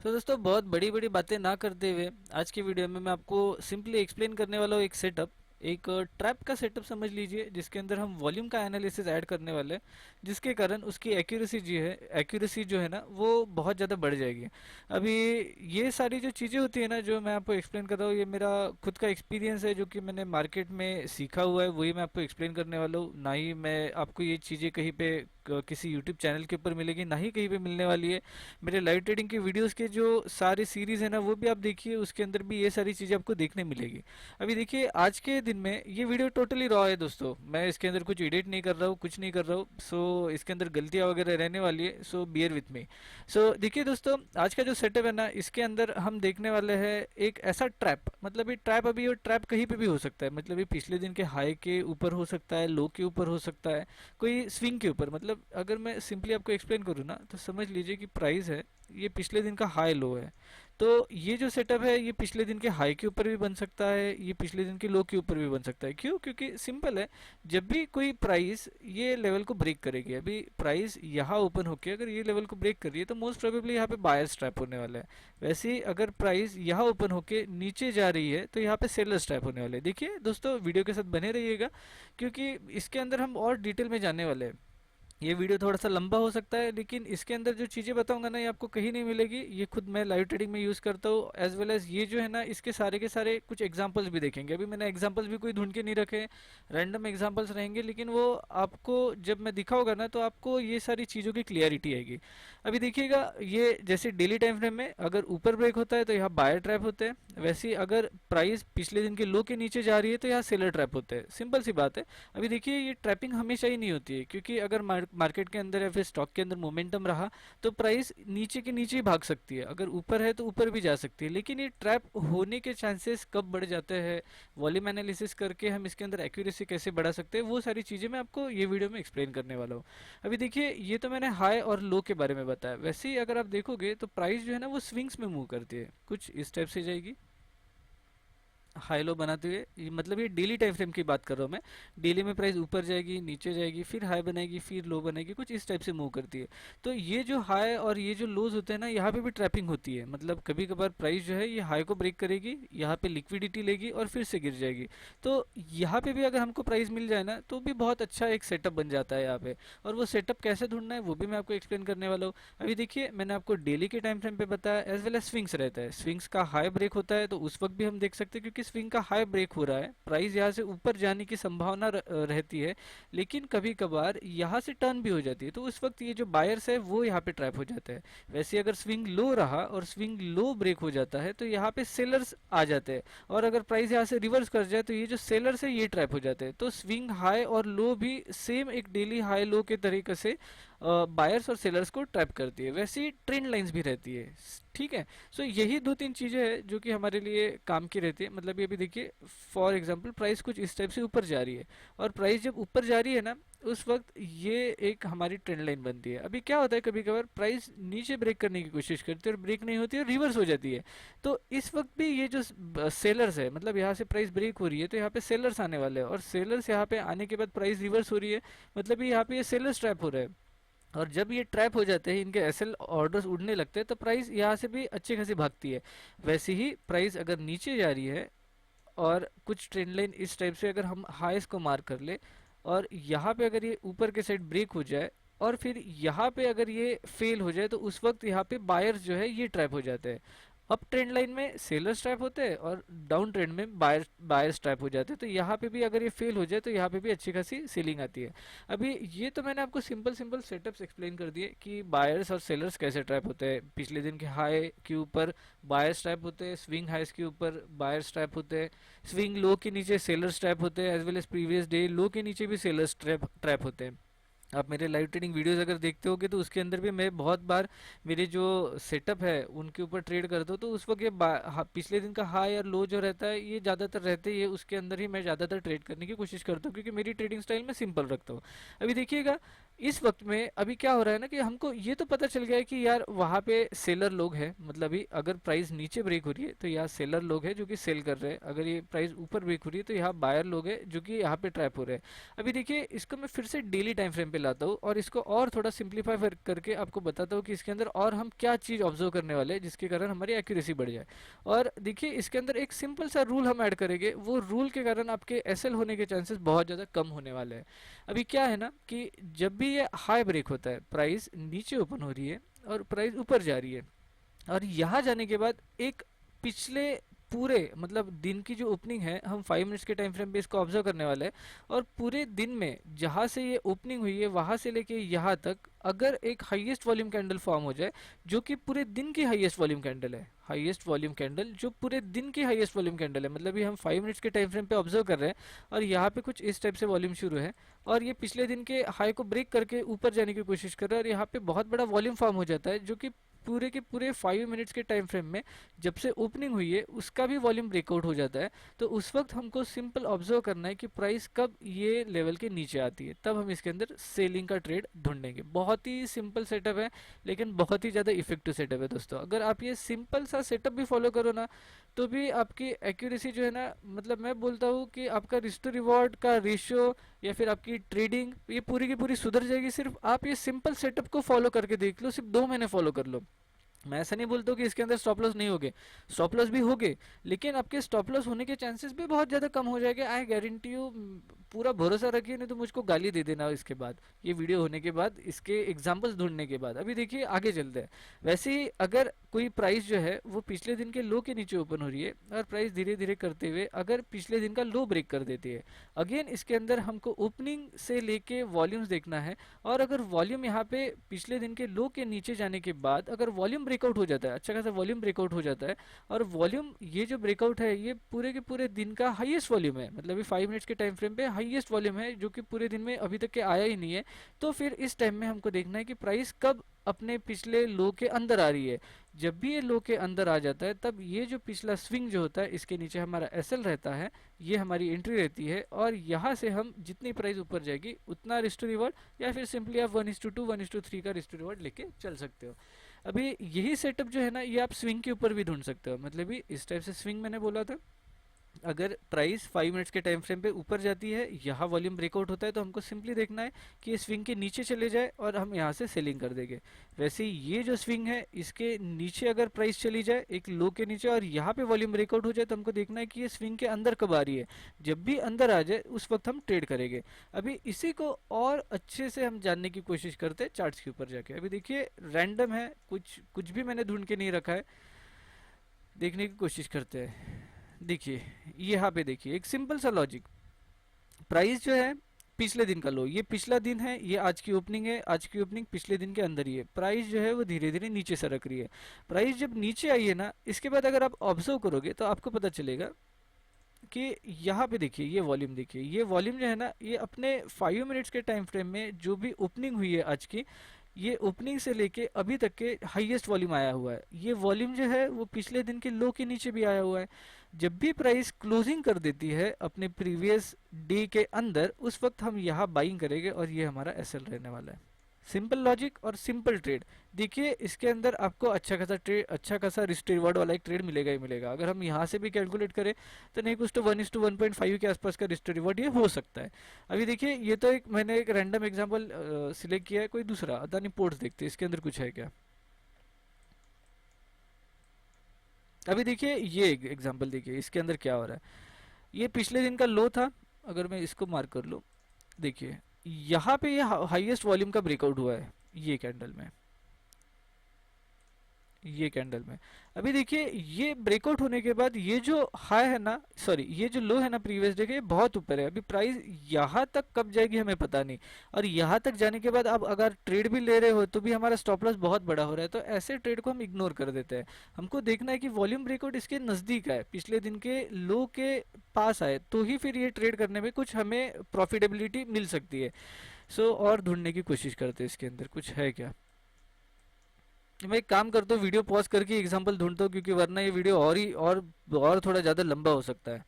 तो दोस्तों बहुत बड़ी बड़ी बातें ना करते हुए आज की वीडियो में मैं आपको सिंपली एक्सप्लेन करने वाला हूँ एक सेटअप, एक ट्रैप का सेटअप समझ लीजिए, जिसके अंदर हम वॉल्यूम का एनालिसिस ऐड करने वाले हैं, जिसके कारण उसकी एक्यूरेसी जो है ना वो बहुत ज़्यादा बढ़ जाएगी। अभी ये सारी जो चीज़ें होती है ना जो मैं आपको एक्सप्लेन कर रहा हूँ, ये मेरा खुद का एक्सपीरियंस है जो कि मैंने मार्केट में सीखा हुआ है, वही मैं आपको एक्सप्लेन करने वाला हूँ। ना ही मैं आपको ये चीज़ें कहीं पे किसी यूट्यूब चैनल के ऊपर मिलेगी, ना ही कहीं पे मिलने वाली है। मेरे लाइव ट्रेडिंग की वीडियोस के जो सारी सीरीज है ना वो भी आप देखिए, उसके अंदर भी ये सारी चीज़ें आपको देखने मिलेगी। अभी देखिए आज के दिन में ये वीडियो टोटली रॉ है दोस्तों, मैं इसके अंदर कुछ एडिट नहीं कर रहा हूँ, कुछ नहीं कर रहा हूँ। सो इसके अंदर गलतियाँ वगैरह रहने वाली है, सो बियर विथ मी। सो देखिए दोस्तों, आज का जो सेटअप है ना इसके अंदर हम देखने वाले हैं एक ऐसा ट्रैप, मतलब ये ट्रैप, अभी ये ट्रैप कहीं पे भी हो सकता है, मतलब ये पिछले दिन के हाई के ऊपर हो सकता है, लो के ऊपर हो सकता है, कोई स्विंग के ऊपर। मतलब अगर मैं सिंपली आपको एक्सप्लेन करूँ ना तो समझ लीजिए कि प्राइस है, ये पिछले दिन का हाई लो है। तो ये जो सेटअप है ये पिछले दिन के हाई के ऊपर भी बन सकता है, ये पिछले दिन के लो के ऊपर भी बन सकता है। क्यों? क्योंकि सिंपल है, जब भी कोई प्राइस ये लेवल को ब्रेक करेगी, अभी प्राइस यहाँ ओपन होके अगर ये लेवल को ब्रेक कर रही है तो मोस्ट प्रोबेबली यहाँ पे बायर्स ट्रैप होने वाला है। वैसे ही अगर प्राइस यहाँ ओपन होके नीचे जा रही है तो यहाँ पे सेलर्स ट्रैप होने वाले हैं। देखिए दोस्तों, वीडियो के साथ बने रहिएगा क्योंकि इसके अंदर हम और डिटेल में जानने वाले हैं। ये वीडियो थोड़ा सा लंबा हो सकता है, लेकिन इसके अंदर जो चीज़ें बताऊंगा ना ये आपको कहीं नहीं मिलेगी। ये खुद मैं लाइव ट्रेडिंग में यूज़ करता हूँ, एज वेल एज ये जो है ना इसके सारे के सारे कुछ एग्जांपल्स भी देखेंगे। अभी मैंने एग्जांपल्स भी कोई ढूंढ के नहीं रखे, रैंडम एग्जांपल्स रहेंगे, लेकिन वो आपको जब मैं दिखाऊंगा ना तो आपको ये सारी चीज़ों की क्लियरिटी आएगी। अभी देखिएगा, ये जैसे डेली टाइम फ्रेम में अगर ऊपर ब्रेक होता है तो यहाँ बायर ट्रैप होते हैं, वैसे ही अगर प्राइस पिछले दिन के लो के नीचे जा रही है तो यहाँ सेलर ट्रैप होते हैं। सिंपल सी बात है। अभी देखिए ये ट्रैपिंग हमेशा ही नहीं होती है, क्योंकि अगर मार्केट के अंदर या फिर स्टॉक के अंदर मोमेंटम रहा तो प्राइस नीचे के नीचे ही भाग सकती है, अगर ऊपर है तो ऊपर भी जा सकती है। लेकिन ये ट्रैप होने के चांसेस कब बढ़ जाते हैं, वॉल्यूम एनालिसिस करके हम इसके अंदर एक्यूरेसी कैसे बढ़ा सकते हैं, वो सारी चीज़ें मैं आपको ये वीडियो में एक्सप्लेन करने वाला हूँ। अभी देखिए ये तो मैंने हाई और लो के बारे में बताया, वैसे ही अगर आप देखोगे तो प्राइस जो है ना वो स्विंग्स में मूव करती है, कुछ इस टाइप से जाएगी हाई लो बनाते हुए। मतलब ये डेली टाइम फ्रेम की बात कर रहा हूँ मैं। डेली में प्राइस ऊपर जाएगी, नीचे जाएगी, फिर हाई बनाएगी, फिर लो बनाएगी, कुछ इस टाइप से मूव करती है। तो ये जो हाई और ये जो लोज होते हैं ना, यहाँ पे भी ट्रैपिंग होती है। मतलब कभी कभार प्राइस जो है ये हाई को ब्रेक करेगी, यहाँ पे लिक्विडिटी लेगी और फिर से गिर जाएगी। तो यहाँ पे भी अगर हमको प्राइस मिल जाए ना तो भी बहुत अच्छा एक सेटअप बन जाता है यहाँ पे। और वो सेटअप कैसे ढूंढना है वो भी मैं आपको एक्सप्लेन करने वाला हूँ। अभी देखिए मैंने आपको डेली के टाइम फ्रेम पे बताया, एज वेल एज स्विंग्स रहता है। स्विंग्स का हाई ब्रेक होता है तो उस वक्त भी हम देख सकते हैं, क्योंकि स्विंग का हाई ब्रेक हो रहा है, प्राइस यहाँ से ऊपर जाने की संभावना रहती है। लेकिन कभी कभार यहाँ से टर्न भी हो जाती है, तो उस वक्त ये जो बायर्स है वो यहाँ पे ट्रैप हो जाता है। वैसे अगर स्विंग लो रहा और स्विंग लो ब्रेक हो जाता है तो यहाँ पे सेलर्स आ जाते हैं, और अगर प्राइस यहाँ से रिवर्स कर जाए तो ये जो सेलर्स है ये ट्रैप हो जाते हैं। तो स्विंग हाई और लो भी सेम एक डेली हाई लो के तरीके से बायर्स और सेलर्स को ट्रैप करती है। वैसे ही ट्रेंड लाइंस भी रहती है, ठीक है। सो यही दो तीन चीजें हैं जो कि हमारे लिए काम की रहती है। मतलब ये भी देखिए, फॉर एग्जांपल प्राइस कुछ इस टाइप से ऊपर जा रही है, और प्राइस जब ऊपर जा रही है ना उस वक्त ये एक हमारी ट्रेंड लाइन बनती है। अभी क्या होता है, कभी कभार प्राइस नीचे ब्रेक करने की कोशिश करती है और ब्रेक नहीं होती है, रिवर्स हो जाती है। तो इस वक्त भी ये जो सेलर्स है, मतलब यहाँ से प्राइस ब्रेक हो रही है तो यहाँ पे सेलर्स आने वाले हैं, और सेलर्स यहाँ पे आने के बाद प्राइस रिवर्स हो रही है, मतलब यहाँ पे ये सेलर्स ट्रैप हो रहा है। और जब ये ट्रैप हो जाते हैं, इनके एसएल ऑर्डर्स उड़ने लगते हैं, तो प्राइस यहाँ से भी अच्छी खासी भागती है। वैसे ही प्राइस अगर नीचे जा रही है और कुछ ट्रेंड लाइन इस टाइप से अगर हम हाईस को मार्क कर ले, और यहाँ पे अगर ये ऊपर के साइड ब्रेक हो जाए और फिर यहाँ पे अगर ये फेल हो जाए तो उस वक्त यहाँ पे बायर्स जो है ये ट्रैप हो जाते हैं। अप ट्रेंड लाइन में सेलर्स ट्रैप होते हैं और डाउन ट्रेंड में बायर्स ट्रैप हो जाते हैं। तो यहाँ पे भी अगर ये फेल हो जाए तो यहाँ पे भी अच्छी खासी सेलिंग आती है। अभी ये तो मैंने आपको सिंपल सिंपल सेटअप्स एक्सप्लेन कर दिए कि बायर्स और सेलर्स कैसे ट्रैप होते हैं। पिछले दिन के हाई के ऊपर बायर्स ट्रैप होते हैं, स्विंग हाइस के ऊपर बायर्स ट्रैप होते हैं, स्विंग लो के नीचे सेलर्स ट्रैप होते हैं, as well as previous day low के नीचे भी सेलर्स ट्रैप होते हैं। आप मेरे लाइव ट्रेडिंग वीडियोस अगर देखते होगे तो उसके अंदर भी मैं बहुत बार मेरे जो सेटअप है उनके ऊपर ट्रेड करता हूँ, तो उस वक्त ये पिछले दिन का हाई और लो जो रहता है ये ज़्यादातर रहते ही है, उसके अंदर ही मैं ज़्यादातर ट्रेड करने की कोशिश करता हूँ, क्योंकि मेरी ट्रेडिंग स्टाइल मैं सिंपल रखता हूँ। अभी देखिएगा इस वक्त में अभी क्या हो रहा है ना, कि हमको ये तो पता चल गया है कि यार वहाँ पे सेलर लोग हैं, मतलब अभी अगर प्राइस नीचे ब्रेक हो रही है तो यहाँ सेलर लोग हैं जो कि सेल कर रहे हैं, अगर ये प्राइस ऊपर ब्रेक हो रही है तो यहाँ बायर लोग हैं जो कि यहाँ पे ट्रैप हो रहे हैं। अभी देखिए इसको मैं फिर से डेली टाइम फ्रेम पे लाता हूँ और इसको और थोड़ा सिंप्लीफाई करके आपको बताता हूँ कि इसके अंदर और हम क्या चीज़ ऑब्जर्व करने वाले हैं जिसके कारण हमारी एक्यूरेसी बढ़ जाए। और देखिए इसके अंदर एक सिंपल सा रूल हम ऐड करेंगे, वो रूल के कारण आपके एसएल होने के चांसेस बहुत ज़्यादा कम होने वाले हैं। अभी क्या है ना कि जब भी ये हाई ब्रेक होता है, प्राइस नीचे ओपन हो रही है और प्राइस ऊपर जा रही है, और यहाँ जाने के बाद एक पिछले पूरे मतलब दिन की जो ओपनिंग है, हम 5 मिनट्स के टाइम फ्रेम पे इसको ऑब्जर्व करने वाले हैं। और पूरे दिन में जहाँ से ये ओपनिंग हुई है वहाँ से लेके यहाँ तक अगर एक हाईएस्ट वॉल्यूम कैंडल फॉर्म हो जाए, जो कि पूरे दिन की हाईएस्ट वॉल्यूम कैंडल है, हाईएस्ट वॉल्यूम कैंडल जो पूरे दिन की हाईएस्ट वॉल्यूम कैंडल है, मतलब ये हम 5 मिनट्स के टाइम फ्रेम पे ऑब्जर्व कर रहे हैं और यहाँ पे कुछ इस टाइप से वॉल्यूम शुरू है और ये पिछले दिन के हाई को ब्रेक करके ऊपर जाने की कोशिश कर रहा है और यहाँ पे बहुत बड़ा वॉल्यूम फॉर्म हो जाता है, जो कि पूरे के पूरे 5 मिनट्स के टाइम फ्रेम में जब से ओपनिंग हुई है उसका भी वॉल्यूम ब्रेकआउट हो जाता है। तो उस वक्त हमको सिंपल ऑब्जर्व करना है कि प्राइस कब ये लेवल के नीचे आती है, तब हम इसके अंदर सेलिंग का ट्रेड ढूंढेंगे। बहुत ही सिंपल सेटअप है लेकिन बहुत ही ज़्यादा इफेक्टिव सेटअप है दोस्तों। अगर आप ये सिंपल सा सेटअप भी फॉलो करो ना, तो भी आपकी एक्यूरेसी जो है ना, मतलब मैं बोलता हूँ कि आपका रिस्क टू रिवॉर्ड का रेशियो या फिर आपकी ट्रेडिंग ये पूरी की पूरी सुधर जाएगी। सिर्फ आप ये सिंपल सेटअप को फॉलो करके देख लो, सिर्फ 2 महीने फॉलो कर लो। मैं ऐसा नहीं बोलता हूँ कि इसके अंदर स्टॉप लॉस नहीं होगे, स्टॉप लॉस भी होगे, लेकिन आपके स्टॉप लॉस होने के चांसेस भी बहुत ज़्यादा कम हो जाएंगे। आई गारंटी यू, पूरा भरोसा रखिए, नहीं तो मुझको गाली दे देना इसके बाद, ये वीडियो होने के बाद, इसके एग्जांपल्स ढूंढने के बाद। अभी देखिए आगे चलते हैं। वैसे ही अगर कोई प्राइस जो है वो पिछले दिन के लो के नीचे ओपन हो रही है और प्राइस धीरे धीरे करते हुए अगर पिछले दिन का लो ब्रेक कर देती है, अगेन इसके अंदर हमको ओपनिंग से लेके वॉल्यूम्स देखना है। और अगर वॉल्यूम यहाँ पे पिछले दिन के लो के नीचे जाने के बाद अगर वॉल्यूम ब्रेकआउट हो जाता है, अच्छा खासा वॉल्यूम ब्रेकआउट हो जाता है, और वॉल्यूम ये जो ब्रेकआउट है ये पूरे के पूरे दिन का हाईएस्ट वॉल्यूम है, मतलब ये 5 मिनट्स के टाइम फ्रेम पे हाईएस्ट वॉल्यूम है जो कि पूरे दिन में अभी तक के आया ही नहीं है, तो फिर इस टाइम में हमको देखना है कि प्राइस कब अपने पिछले लो के अंदर आ रही है। जब भी ये लो के अंदर आ जाता है तब ये जो पिछला स्विंग जो होता है इसके नीचे हमारा एसएल रहता है, ये हमारी एंट्री रहती है, और यहाँ से हम जितनी प्राइस ऊपर जाएगी उतना रिस्क टू रिवॉर्ड या फिर सिंपली आप 1:2 1:3 का रिस्क टू रिवॉर्ड लेके चल सकते हो। अभी यही सेटअप जो है ना ये आप स्विंग के ऊपर भी ढूंढ सकते हो, मतलब ये इस टाइप से स्विंग मैंने बोला था। अगर प्राइस 5 मिनट्स के टाइम फ्रेम पे ऊपर जाती है, यहाँ वॉल्यूम ब्रेकआउट होता है, तो हमको सिंपली देखना है कि ये स्विंग के नीचे चले जाए और हम यहाँ से सेलिंग कर देंगे। वैसे ही ये जो स्विंग है इसके नीचे अगर प्राइस चली जाए एक लो के नीचे और यहाँ पे वॉल्यूम ब्रेकआउट हो जाए, तो हमको देखना है कि ये स्विंग के अंदर कब आ रही है। जब भी अंदर आ जाए उस वक्त हम ट्रेड करेंगे। अभी इसी को और अच्छे से हम जानने की कोशिश करते हैं चार्ट्स के ऊपर जाके। अभी देखिए रैंडम है, कुछ कुछ भी मैंने ढूंढ के नहीं रखा है, देखने की कोशिश करते हैं। देखिए यहाँ पे देखिए एक सिंपल सा लॉजिक, प्राइस जो है पिछले दिन का लो, ये पिछला दिन है, ये आज की ओपनिंग है, आज की ओपनिंग पिछले दिन के अंदर ही है, प्राइस जो है वो धीरे धीरे नीचे सरक रही है। प्राइस जब नीचे आई है ना, इसके बाद अगर आप ऑब्जर्व करोगे तो आपको पता चलेगा कि यहाँ पे देखिए ये वॉल्यूम, देखिए ये वॉल्यूम जो है ना ये अपने 5 मिनट्स के टाइम फ्रेम में जो भी ओपनिंग हुई है आज की, ये ओपनिंग से लेके अभी तक के हाईएस्ट वॉल्यूम आया हुआ है। ये वॉल्यूम जो है वो पिछले दिन के लो के नीचे भी आया हुआ है। जब भी प्राइस क्लोजिंग कर देती है अपने प्रीवियस डे के अंदर, उस वक्त हम यहाँ बाइंग करेंगे और ये हमारा एसएल रहने वाला है। सिंपल लॉजिक और सिंपल ट्रेड। देखिए इसके अंदर आपको अच्छा खासा ट्रेड, अच्छा खासा रिस्क रिवॉर्ड वाला एक ट्रेड मिलेगा ही मिलेगा। अगर हम यहाँ से भी कैलकुलेट करें तो नहीं कुछ तो 1:1.5 के आसपास का रिस्क रिवॉर्ड ये हो सकता है। अभी देखिए ये तो एक मैंने एक रैंडम एग्जांपल सिलेक्ट किया है, कोई दूसरा अदानी पोर्ट्स देखते हैं इसके अंदर कुछ है क्या। अभी देखिए ये एग्जांपल देखिए इसके अंदर क्या हो रहा है। ये पिछले दिन का लो था, अगर मैं इसको मार्क कर लूँ, देखिए यहाँ पे ये हाईएस्ट वॉल्यूम का ब्रेकआउट हुआ है ये कैंडल में, ये कैंडल में। अभी देखिए ये ब्रेकआउट होने के बाद ये जो हाई है ना, सॉरी ये जो लो है ना प्रीवियस डे के, ये बहुत ऊपर है। अभी प्राइस यहाँ तक कब जाएगी हमें पता नहीं, और यहाँ तक जाने के बाद अब अगर ट्रेड भी ले रहे हो तो भी हमारा स्टॉप लॉस बहुत बड़ा हो रहा है, तो ऐसे ट्रेड को हम इग्नोर कर देते हैं। हमको देखना है कि वॉल्यूम ब्रेकआउट इसके नज़दीक आए, पिछले दिन के लो के पास आए, तो ही फिर ये ट्रेड करने में कुछ हमें प्रॉफिटेबिलिटी मिल सकती है। सो और ढूंढने की कोशिश करते हैं इसके अंदर कुछ है क्या। मैं एक काम करता हूँ, वीडियो पॉज करके एग्जांपल ढूंढता हूँ, क्योंकि वरना ये वीडियो और ही और थोड़ा ज़्यादा लंबा हो सकता है।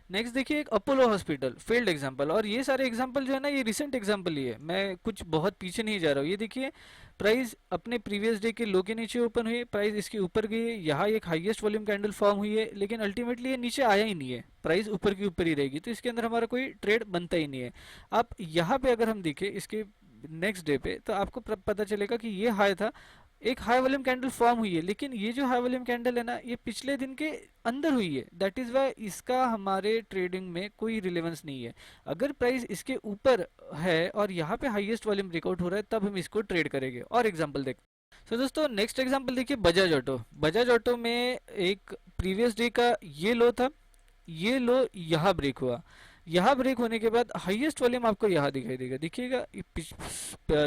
नेक्स्ट देखिए एक अपोलो हॉस्पिटल फेल्ड एग्जांपल, और ये सारे एग्जांपल जो है ना ये रिसेंट एग्जांपल ही है, मैं कुछ बहुत पीछे नहीं जा रहा हूँ। ये देखिए प्राइस अपने प्रीवियस डे के लो के नीचे ओपन हुई है, प्राइस इसके ऊपर गई है, यहाँ एक हाईएस्ट वॉल्यूम कैंडल फॉर्म हुई है, लेकिन अल्टीमेटली ये नीचे आया ही नहीं है, प्राइस ऊपर की ऊपर ही रहेगी, तो इसके अंदर हमारा कोई ट्रेड बनता ही नहीं है। आप यहाँ पे अगर हम देखें इसके नेक्स्ट डे पे, तो आपको पता चलेगा कि ये हाई था, एक हाई वॉल्यूम कैंडल फॉर्म हुई है, लेकिन ये जो हाई वॉल्यूम कैंडल है ना, ये पिछले दिन के अंदर हुई है। दैट इज वाई इसका हमारे ट्रेडिंग में कोई रिलेवेंस नहीं है। अगर प्राइस इसके ऊपर है और यहाँ पे हाईएस्ट वॉल्यूम ब्रेकआउट हो रहा है, तब हम इसको ट्रेड करेंगे। और एग्जांपल देखते हैं। सो दोस्तों, नेक्स्ट एग्जांपल देखिए, बजाज ऑटो। बजाज ऑटो में एक प्रीवियस डे का ये लो था, ये लो यहाँ ब्रेक हुआ, यहाँ ब्रेक होने के बाद हाईएस्ट वॉल्यूम आपको यहाँ दिखाई देगा, देखिएगा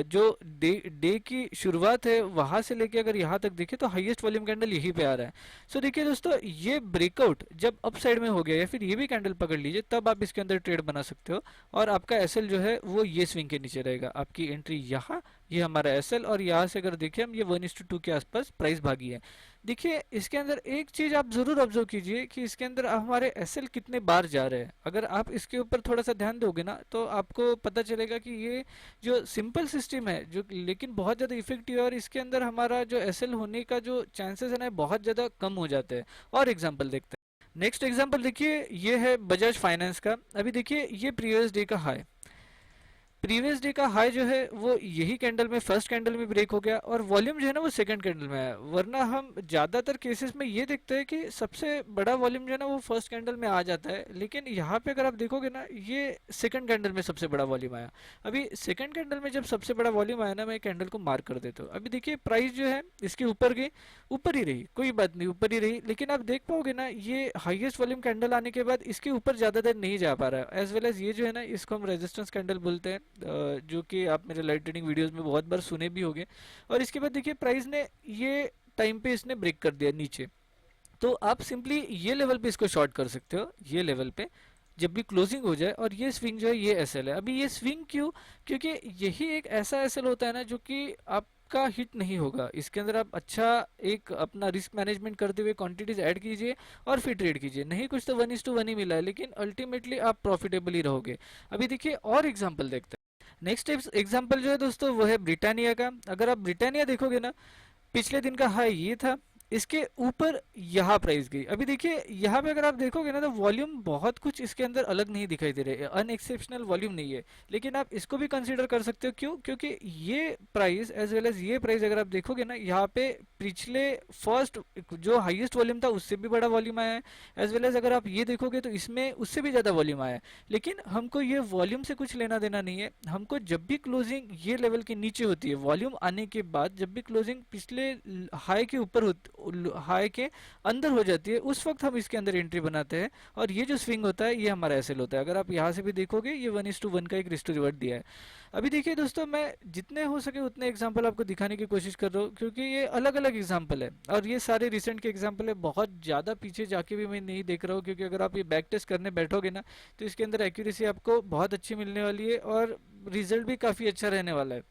जो डे की शुरुआत है वहां से लेके अगर यहाँ तक देखे तो हाईएस्ट वॉल्यूम कैंडल यहीं पे आ रहा है। सो देखिए दोस्तों, ये ब्रेकआउट जब अप साइड में हो गया या फिर ये भी कैंडल पकड़ लीजिए, तब आप इसके अंदर ट्रेड बना सकते हो। और आपका एसएल जो है वो ये स्विंग के नीचे रहेगा, आपकी एंट्री यहाँ, ये हमारा एसएल, और यहाँ से अगर देखें हम, ये 1:2 के आसपास प्राइस भागी है। देखिए इसके अंदर एक चीज आप जरूर ऑब्जर्व कीजिए कि इसके अंदर हमारे एसएल कितने बार जा रहे हैं। अगर आप इसके ऊपर थोड़ा सा ध्यान दोगे ना, तो आपको पता चलेगा कि ये जो सिंपल सिस्टम है, जो लेकिन बहुत ज़्यादा इफेक्टिव है, और इसके अंदर हमारा जो एसएल होने का जो चांसेस है ना, बहुत ज़्यादा कम हो जाते हैं। और एग्जाम्पल देखते हैं। नेक्स्ट एग्जाम्पल देखिए, ये है बजाज फाइनेंस का। अभी देखिए ये प्रीवियस डे का हाई, प्रीवियस डे का हाई जो है वो यही कैंडल में, फर्स्ट कैंडल में ब्रेक हो गया, और वॉल्यूम जो है ना वो सेकंड कैंडल में है। वरना हम ज़्यादातर केसेस में ये देखते हैं कि सबसे बड़ा वॉल्यूम जो है ना वो फर्स्ट कैंडल में आ जाता है, लेकिन यहाँ पे अगर आप देखोगे ना, ये सेकंड कैंडल में सबसे बड़ा वॉल्यूम आया। अभी सेकंड कैंडल में जब सबसे बड़ा वॉल्यूम आया ना, मैं कैंडल को मार्क कर देता हूँ। अभी देखिए प्राइस जो है इसके ऊपर गई, ऊपर ही रही, कोई बात नहीं, ऊपर ही रही, लेकिन आप देख पाओगे ना, ये हाईएस्ट वॉल्यूम कैंडल आने के बाद इसके ऊपर ज़्यादा देर नहीं जा पा रहा है। एज वेल एज ये जो है ना, इसको हम रेजिस्टेंस कैंडल बोलते हैं, जो कि आप मेरे लाइव ट्रेडिंग वीडियोस में बहुत बार सुने भी होंगे। और इसके बाद देखिए प्राइस ने ये टाइम पे इसने ब्रेक कर दिया नीचे, तो आप सिंपली ये लेवल पे इसको शॉर्ट कर सकते हो, ये लेवल पे जब भी क्लोजिंग हो जाए। और ये स्विंग जो है ये एसएल है। अभी ये स्विंग क्यों? क्योंकि यही एक ऐसा एसएल होता है ना जो कि आपका हिट नहीं होगा। इसके अंदर आप अच्छा एक अपना रिस्क मैनेजमेंट करते हुए क्वांटिटीज ऐड कीजिए और फिर ट्रेड कीजिए। नहीं कुछ तो 1:1 ही मिला है, लेकिन अल्टीमेटली आप प्रॉफिटेबल ही रहोगे। अभी देखिए और एग्जाम्पल देखते हैं। नेक्स्ट एग्जांपल जो है दोस्तों वो है ब्रिटानिया का। अगर आप ब्रिटानिया देखोगे ना, पिछले दिन का हाई ये था, इसके ऊपर यहाँ प्राइस गई। अभी देखिए यहाँ पे अगर आप देखोगे ना, तो वॉल्यूम बहुत कुछ इसके अंदर अलग नहीं दिखाई दे रहे, अनएक्सेप्शनल वॉल्यूम नहीं है, लेकिन आप इसको भी कंसीडर कर सकते हो। क्यों? क्योंकि ये प्राइस एज वेल एज ये प्राइस अगर आप देखोगे ना, यहाँ पे पिछले फर्स्ट जो हाईएस्ट वॉल्यूम था उससे भी बड़ा वॉल्यूम आया है। एज वेल एज अगर आप ये देखोगे तो इसमें उससे भी ज़्यादा वॉल्यूम आया है। लेकिन हमको ये वॉल्यूम से कुछ लेना देना नहीं है। हमको जब भी क्लोजिंग ये लेवल के नीचे होती है, वॉल्यूम आने के बाद जब भी क्लोजिंग पिछले हाई के ऊपर हाई के अंदर हो जाती है, उस वक्त हम इसके अंदर एंट्री बनाते हैं। और ये जो स्विंग होता है ये हमारा एसएल होता है। अगर आप यहाँ से भी देखोगे, ये 1:1 का एक रिस्ट टू रिवर्ट दिया है। अभी देखिए दोस्तों, मैं जितने हो सके उतने एग्जाम्पल आपको दिखाने की कोशिश कर रहा हूँ, क्योंकि ये अलग अलग एग्जाम्पल है और ये सारे रिसेंट के एग्जाम्पल है। बहुत ज़्यादा पीछे जाके भी मैं नहीं देख रहा हूँ, क्योंकि अगर आप ये बैक टेस्ट करने बैठोगे ना, तो इसके अंदर एक्यूरेसी आपको बहुत अच्छी मिलने वाली है और रिजल्ट भी काफ़ी अच्छा रहने वाला है।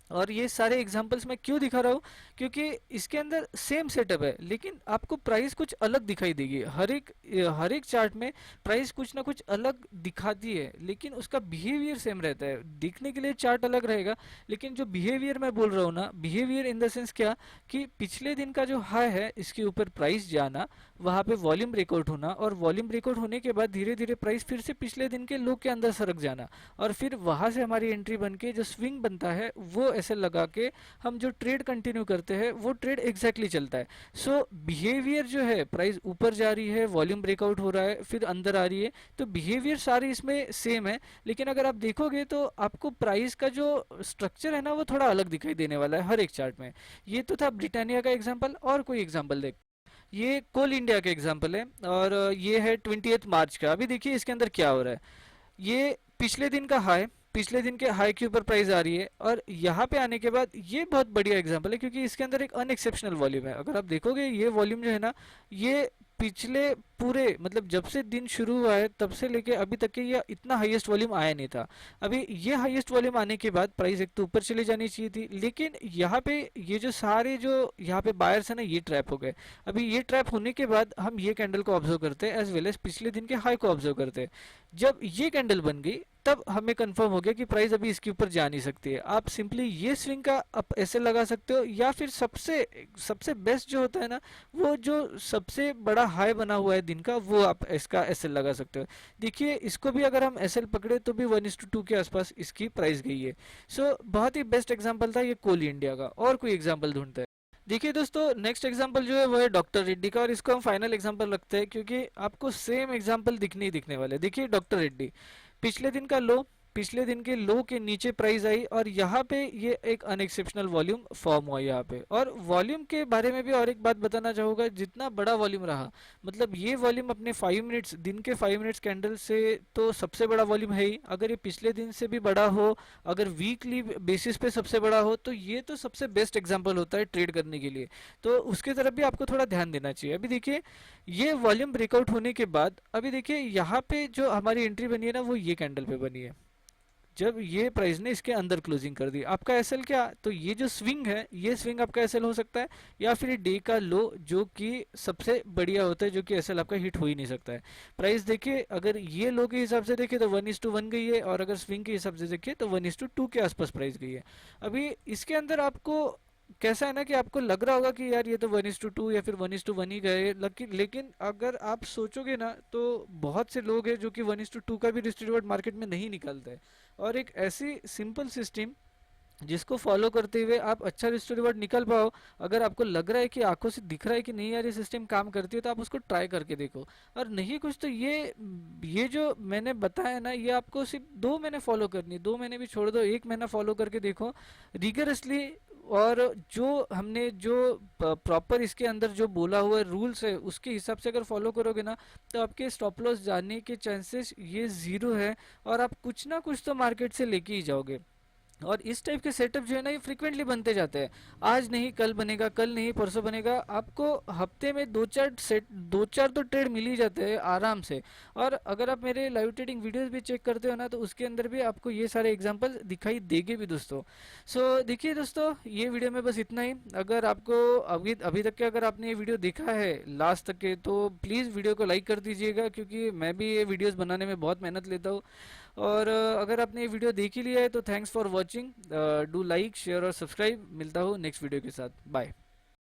और ये सारे एग्जांपल्स मैं क्यों दिखा रहा हूँ? क्योंकि इसके अंदर सेम सेटअप है, लेकिन आपको प्राइस कुछ अलग दिखाई देगी। हर एक चार्ट में प्राइस कुछ ना कुछ अलग दिखाती है, लेकिन उसका बिहेवियर सेम रहता है। दिखने के लिए चार्ट अलग रहेगा, लेकिन जो बिहेवियर मैं बोल रहा हूँ ना, बिहेवियर इन द सेंस क्या, कि पिछले दिन का जो हाई है इसके ऊपर प्राइस जाना, वहाँ पे वॉल्यूम ब्रेकआउट होना, और वॉल्यूम ब्रेकआउट होने के बाद धीरे धीरे प्राइस फिर से पिछले दिन के लो के अंदर सरक जाना, और फिर वहाँ से हमारी एंट्री बन के जो स्विंग बनता है, वो ऐसे लगा के हम जो ट्रेड कंटिन्यू करते हैं वो ट्रेड एग्जैक्टली चलता है। सो बिहेवियर जो है, प्राइस ऊपर जा रही है, वॉल्यूम ब्रेकआउट हो रहा है, फिर अंदर आ रही है, तो बिहेवियर सारे इसमें सेम है। लेकिन अगर आप देखोगे तो आपको प्राइस का जो स्ट्रक्चर है ना, वो थोड़ा अलग दिखाई देने वाला है हर एक चार्ट में। ये तो था ब्रिटानिया का एग्जाम्पल। और कोई एग्जाम्पल देख, ये कोल इंडिया का एग्जाम्पल है, और ये है 28 मार्च का। अभी देखिए इसके अंदर क्या हो रहा है। ये पिछले दिन का हाई, पिछले दिन के हाई के ऊपर प्राइस आ रही है, और यहाँ पे आने के बाद ये बहुत बढ़िया एग्जांपल है, क्योंकि इसके अंदर एक अनएक्सेप्शनल वॉल्यूम है। अगर आप देखोगे ये वॉल्यूम जो है ना, ये पिछले पूरे मतलब जब से दिन शुरू हुआ है तब से लेके अभी तक के ये इतना हाईएस्ट वॉल्यूम आया नहीं था। अभी ये हाईएस्ट वॉल्यूम आने के बाद प्राइस एक तो ऊपर चली जानी चाहिए थी, लेकिन यहाँ पे ये जो सारे जो यहाँ पे बायर्स है ना, ये ट्रैप हो गए। अभी ये ट्रैप होने के बाद हम ये कैंडल को ऑब्जर्व करते हैं, एज वेल एज पिछले दिन के हाई को ऑब्जर्व करते हैं। जब ये कैंडल बन गई, तब हमें कंफर्म हो गया कि प्राइस अभी इसके ऊपर जा नहीं सकती है। आप सिंपली ये स्विंग का आप ऐसे लगा सकते हो, या फिर सबसे सबसे बेस्ट जो होता है ना, वो जो सबसे बड़ा हाई बना हुआ है दिन का, वो आप इसका एसएल लगा सकते हो। देखिए इसको भी अगर हम एसएल पकड़े तो भी 1:2 के आसपास इसकी प्राइस गई है। सो बहुत ही बेस्ट एग्जांपल था ये कोल इंडिया का। और कोई एग्जांपल ढूंढते हैं। देखिए दोस्तों, नेक्स्ट एग्जांपल जो है वो है डॉक्टर रेड्डी का, और इसको हम फाइनल एग्जांपल रखते हैं क्योंकि आपको सेम एग्जांपल दिखने ही दिखने वाले। देखिए डॉक्टर रेड्डी, पिछले दिन का लो, पिछले दिन के लो के नीचे प्राइस आई, और यहाँ पे ये एक अनएक्सेप्शनल वॉल्यूम फॉर्म हुआ यहाँ पे। और वॉल्यूम के बारे में भी और एक बात बताना चाहूँगा, जितना बड़ा वॉल्यूम रहा, मतलब ये वॉल्यूम अपने 5 मिनट्स, दिन के 5 मिनट्स कैंडल से तो सबसे बड़ा वॉल्यूम है ही। अगर ये पिछले दिन से भी बड़ा हो, अगर वीकली बेसिस पे सबसे बड़ा हो, तो ये तो सबसे बेस्ट एग्जाम्पल होता है ट्रेड करने के लिए। तो उसके तरफ भी आपको थोड़ा ध्यान देना चाहिए। अभी देखिए ये वॉल्यूम ब्रेकआउट होने के बाद अभी देखिए यहाँ पे जो हमारी एंट्री बनी है ना, वो ये कैंडल पे बनी है, जब ये प्राइस ने इसके अंदर क्लोजिंग कर दी। आपका एसएल क्या, तो ये जो स्विंग है, ये स्विंग आपका एसएल हो सकता है, या फिर डे का लो जो कि सबसे बढ़िया होता है, जो कि एसएल आपका हिट हो ही नहीं सकता है। प्राइस देखिए, अगर ये लो के हिसाब से देखे तो 1:1 गई है, और अगर स्विंग के हिसाब से देखे तो 1:2 के आसपास प्राइस गई है। अभी इसके अंदर आपको कैसा है ना कि आपको लग रहा होगा कि यार ये तो 1:2 या फिर 1:1 ही गए, लेकिन अगर आप सोचोगे ना तो बहुत से लोग हैं जो कि 1:2 का भी रिस्क रिवॉर्ड मार्केट में नहीं निकालते हैं। और एक ऐसी सिंपल सिस्टम जिसको फॉलो करते हुए आप अच्छा रिस्क रिवॉर्ड निकल पाओ, अगर आपको लग रहा है कि आंखों से दिख रहा है कि नहीं यार ये सिस्टम काम करती है, तो आप उसको ट्राई करके देखो। और नहीं कुछ तो ये जो मैंने बताया ना, ये आपको सिर्फ 2 महीने फॉलो करनी है। 2 महीने भी छोड़ दो, 1 महीना फॉलो करके देखो रिगरसली। और जो हमने जो प्रॉपर इसके अंदर जो बोला हुआ रूल्स है, उसके हिसाब से अगर फॉलो करोगे ना, तो आपके स्टॉप लॉस जाने के चांसेस ये ज़ीरो है, और आप कुछ ना कुछ तो मार्केट से लेके ही जाओगे। और इस टाइप के सेटअप जो है ना, ये फ्रिक्वेंटली बनते जाते हैं। आज नहीं कल बनेगा, कल नहीं परसों बनेगा। आपको हफ्ते में 2-4 तो ट्रेड मिल ही जाते हैं आराम से। और अगर आप मेरे लाइव ट्रेडिंग वीडियोस भी चेक करते हो ना, तो उसके अंदर भी आपको ये सारे एग्जांपल दिखाई देंगे भी दोस्तों। सो देखिए दोस्तों, ये वीडियो में बस इतना ही। अगर आपको अभी अभी तक के अगर आपने ये वीडियो देखा है लास्ट तक के, तो प्लीज़ वीडियो को लाइक कर दीजिएगा, क्योंकि मैं भी ये वीडियोस बनाने में बहुत मेहनत लेता हूँ। और अगर आपने ये वीडियो देख ही लिया है तो thanks for watching. Do like share और सब्सक्राइब। मिलता हूँ नेक्स्ट वीडियो के साथ। बाय।